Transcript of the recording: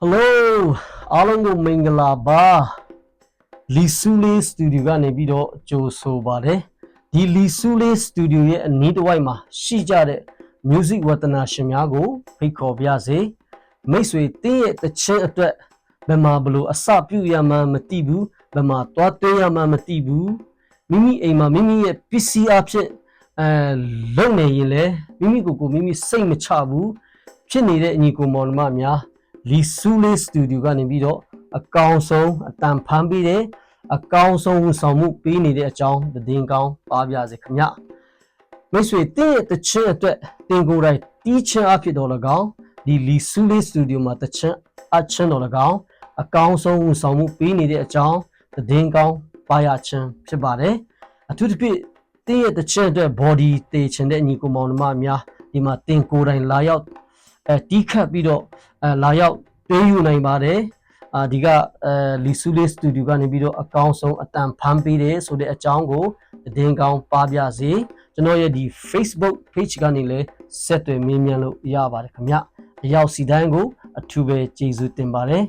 Hello အားလုံးကိုမင်္ဂလာပါလီဆူလေးစတူဒီယိုကနေပြီးတော့ကြိုဆိုပါတယ်ဒီလီဆူလေးစတူဒီယိုရဲ့အနီးတစ်ဝိုက်မှာရှိကြတဲ့ music ဝတ္တနာရှင်များကိုဖိတ်ခေါ်ပါရစေမိတ်ဆွေတင်းရဲ့တခြင်းအတွက်ဘယ်မှာဘလို့အစပြုရမှန်းမသိဘူးဘယ်မှာသွားသွင်းရမှန်းမသိဘူးမိမိအိမ်မှာမိမိရဲ့ပစ္စည်းအဖြစ်လုံနေရင်လေမိမိကိုမိမိစိတ်မချဘူးဖြစ်နေတဲ့အညီကိုမောင်နှမများလီဆူလေးစတူဒီယိုကနေပြီးတော့အကောင်းဆုံးအတန်ဖန်ပြီးတဲ့အကောင်းဆုံးဝန်ဆောင်မှုပေးနေတဲ့အကြောင်းသတင်းကောင်းပါပြစေခင်ဗျမိတ်ဆွေတင်းရဲ့တခြင်းအတွက်တင်ကိုယ်တိုင်တီးချင်အဖြစ်တော်၎င်းဒီလီဆူလေးစတူဒီယိုမှာတခြင်းအချင်းတော်၎င်းအကောင်းဆုံးဝန်ဆောင်မှုပေးနေတဲ့အကြောင်းသတင်းကောင်းပါရခြင်းဖြစ်ပါတယ်အထူးသဖြင့်တင်းရဲ့တခြင်းအတွက် body တည်ချင်တဲ့ညီကိုမောင်နှမများဒီမှာတင်ကိုယ်တိုင်လာရောက်တီးခတ်ပြီးတော့လာရောက်တွေးယူနိုင်ပါတယ်ဒီကလီဆူလေးစတူဒီယိုကနေပြီးတော့အကောင်းဆုံးအတန်ဖန်ပေးတယ်ဆိုတဲ့အကြောင်းကိုသတင်းကောင်းပါပြစေကျွန်တော်ရဲ့ဒီ Facebook page ကနေလည်းဆက်သွယ်မေးမြန်းလို့ရပါတယ်ခင်ဗျအရောက်စီတိုင်းကိုအထူးပဲကျေးဇူးတင်ပါတယ်